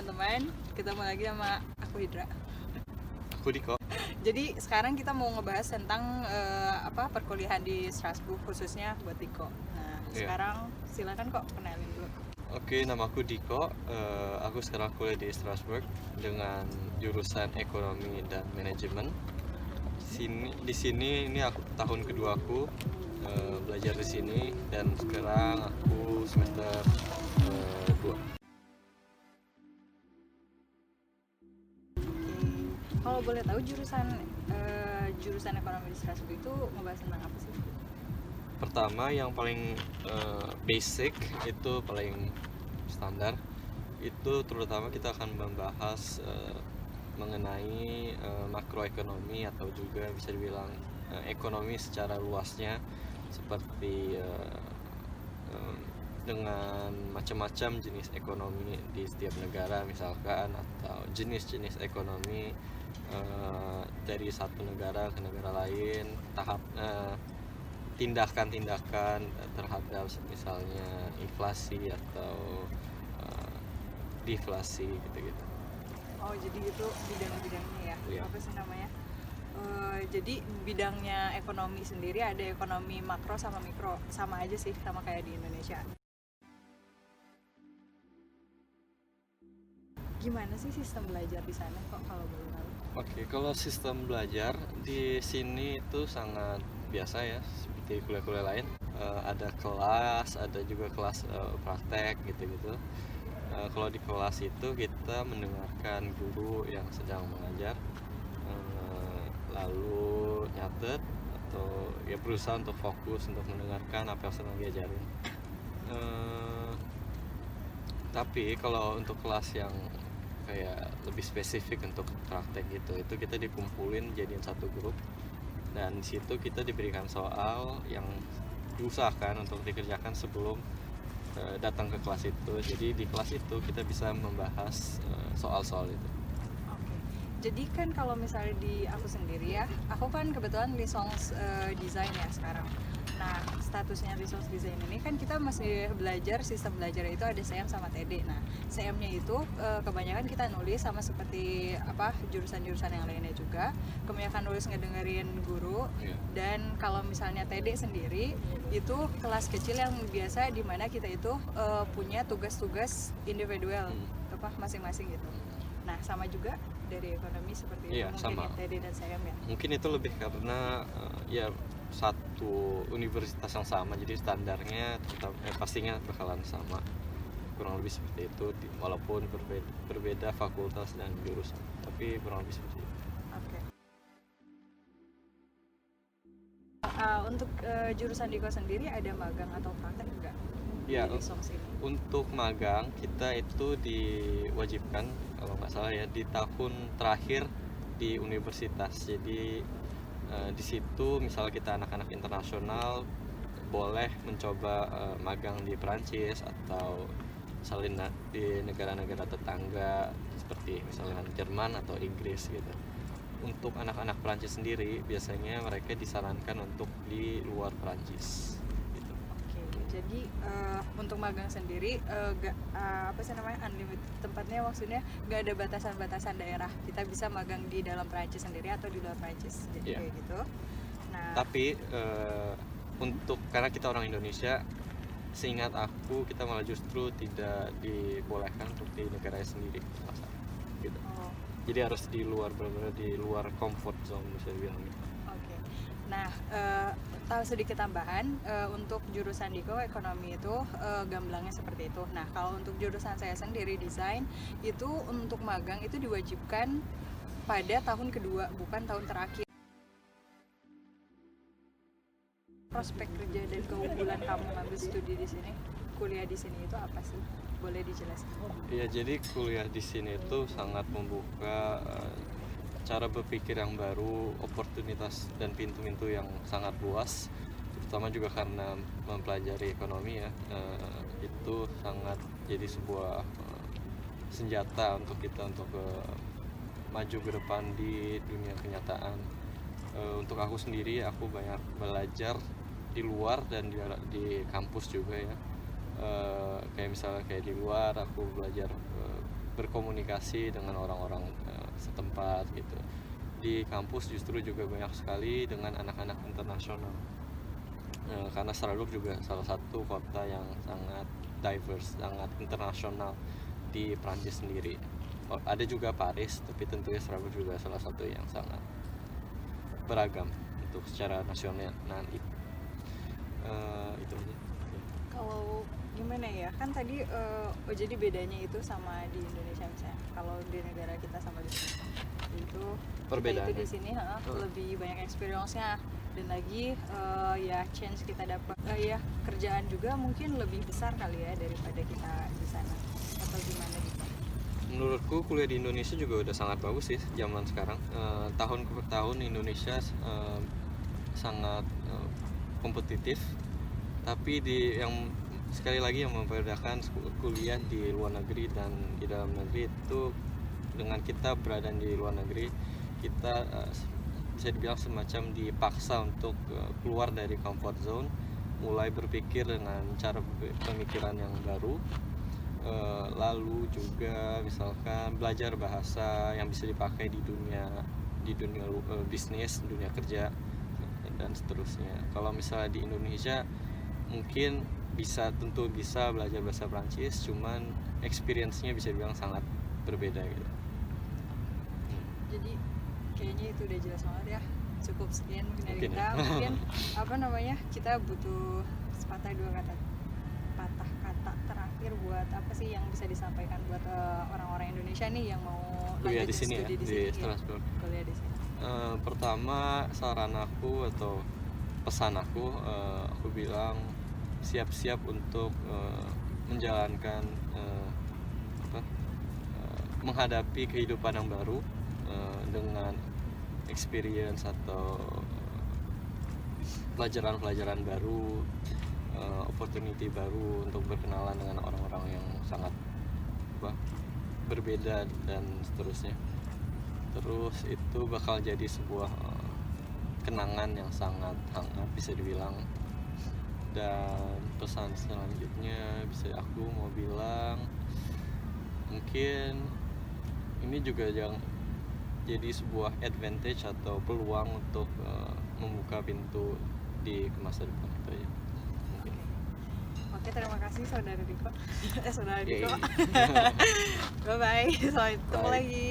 teman-teman, ketemu lagi sama aku Hidra. Aku Diko. Jadi sekarang kita mau ngebahas tentang perkuliahan di Strasbourg, khususnya buat Diko. Nah, sekarang silakan kok kenalin dulu. Oke, nama aku Diko. Aku sekarang kuliah di Strasbourg dengan jurusan ekonomi dan manajemen. Di sini ini aku tahun kedua aku belajar di sini, dan sekarang aku semester 2. Kalau boleh tahu jurusan ekonomi di Strasbourg itu ngebahas tentang apa sih? Pertama, yang paling basic, itu paling standar, itu terutama kita akan membahas mengenai makroekonomi, atau juga bisa dibilang ekonomi secara luasnya, seperti dengan macam-macam jenis ekonomi di setiap negara misalkan, atau jenis-jenis ekonomi dari satu negara ke negara lain, tindakan-tindakan terhadap misalnya inflasi atau deflasi gitu-gitu. Oh, jadi itu bidang-bidangnya ya? Iya. Apa sih namanya? Jadi bidangnya ekonomi sendiri ada ekonomi makro sama mikro, sama aja sih, sama kayak di Indonesia. Gimana sih sistem belajar di sana kok kalau boleh tahu? Oke, kalau sistem belajar di sini itu sangat biasa ya, seperti kuliah-kuliah lain. Ada kelas, ada juga kelas praktek gitu-gitu. Kalau di kelas itu kita mendengarkan guru yang sedang mengajar, lalu nyatet atau ya berusaha untuk fokus untuk mendengarkan apa yang sedang diajarin. Tapi kalau untuk kelas yang kayak lebih spesifik untuk praktek gitu, itu kita dikumpulin jadiin satu grup, dan di situ kita diberikan soal yang diusahakan untuk dikerjakan sebelum datang ke kelas itu. Jadi di kelas itu kita bisa membahas soal-soal itu. Oke. Jadi kan kalau misalnya di aku sendiri ya, aku kan kebetulan licence desain ya sekarang. Nah, statusnya licence desain ini kan kita masih belajar, sistem belajar itu ada CM sama TD. Nah, CM-nya itu kebanyakan kita nulis, sama seperti jurusan-jurusan yang lainnya juga. Kebanyakan nulis ngedengerin guru. Yeah. Dan kalau misalnya TD sendiri itu kelas kecil yang biasa di mana kita itu punya tugas-tugas individual masing-masing gitu. Nah, sama juga dari ekonomi seperti itu, mungkin sama. TD dan CM ya. Mungkin itu lebih karena ya satu universitas yang sama, jadi standarnya pastinya bakalan sama, kurang lebih seperti itu, walaupun berbeda fakultas dan jurusan, tapi kurang lebih seperti itu. Oke. Untuk jurusan Diko sendiri ada magang atau praktek enggak? Ya, di Licence ini? Untuk magang kita itu diwajibkan kalau nggak salah ya di tahun terakhir di universitas. Jadi di situ misalnya kita anak-anak internasional boleh mencoba magang di Perancis, atau misalnya di negara-negara tetangga seperti misalnya Jerman atau Inggris gitu. Untuk anak-anak Perancis sendiri biasanya mereka disarankan untuk di luar Perancis. Jadi untuk magang sendiri unlimited tempatnya, maksudnya nggak ada batasan-batasan daerah, kita bisa magang di dalam Perancis sendiri atau di luar Perancis, jadi kayak gitu. Nah, tapi karena kita orang Indonesia, seingat aku kita malah justru tidak dibolehkan untuk di negaranya sendiri gitu. Jadi harus di luar, benar-benar di luar comfort zone bisa dibilang gitu. Oke. Nah, tahu sedikit tambahan, untuk jurusan Diko ekonomi itu gamblangnya seperti itu. Nah, kalau untuk jurusan saya sendiri desain, itu untuk magang itu diwajibkan pada tahun kedua, bukan tahun terakhir. Prospek kerja dan keunggulan kamu ngambil studi di sini, kuliah di sini itu apa sih? Boleh dijelaskan? Iya, jadi kuliah di sini itu sangat membuka cara berpikir yang baru, oportunitas dan pintu-pintu yang sangat luas, terutama juga karena mempelajari ekonomi ya. Itu sangat jadi sebuah senjata untuk kita untuk maju ke depan di dunia kenyataan. Untuk aku sendiri, aku banyak belajar di luar dan di kampus juga ya. Kayak misalnya di luar aku belajar berkomunikasi dengan orang-orang setempat gitu. Di kampus justru juga banyak sekali dengan anak-anak internasional, karena Strasbourg juga salah satu kota yang sangat diverse, sangat internasional di Prancis sendiri. Ada juga Paris, tapi tentunya Strasbourg juga salah satu yang sangat beragam untuk secara nasional. Nah itu aja. Kalau gimana ya, kan tadi jadi bedanya itu sama di Indonesia misalnya, kalau di negara kita sama di sini itu Perbedaannya. kita itu di sini lebih banyak experience-nya, dan lagi ya chance kita dapat ya kerjaan juga mungkin lebih besar kali ya daripada kita di sana, atau gimana gitu. Menurutku kuliah di Indonesia juga udah sangat bagus sih zaman sekarang. Tahun ke tahun Indonesia sangat kompetitif, tapi sekali lagi yang membedakan kuliah di luar negeri dan di dalam negeri itu, dengan kita berada di luar negeri, kita bisa dibilang semacam dipaksa untuk keluar dari comfort zone, mulai berpikir dengan cara pemikiran yang baru. Lalu juga misalkan belajar bahasa yang bisa dipakai di dunia bisnis, dunia kerja, dan seterusnya. Kalau misalnya di Indonesia mungkin tentu bisa belajar bahasa Prancis, cuman experience-nya bisa dibilang sangat berbeda gitu. Jadi kayaknya itu udah jelas banget ya, cukup sekian mungkin dari Mungkin kita. Mungkin kita butuh patah kata terakhir buat apa sih yang bisa disampaikan buat orang-orang Indonesia nih yang mau Kuliah lanjut di sini studi ya, di di sini, Strasbourg. kuliah di sini. Pertama, saran aku atau pesan aku bilang siap-siap untuk menjalankan menghadapi kehidupan yang baru dengan experience atau pelajaran-pelajaran baru, opportunity baru untuk berkenalan dengan orang-orang yang sangat berbeda dan seterusnya. Terus itu bakal jadi sebuah kenangan yang sangat hangat bisa dibilang. Dan pesan selanjutnya aku mau bilang, mungkin ini juga jadi sebuah advantage atau peluang untuk membuka pintu di masa depan itu aja. Oke, terima kasih saudara Diko. Saudara Diko. Yeay. Bye bye. Sampai ketemu Bye. lagi.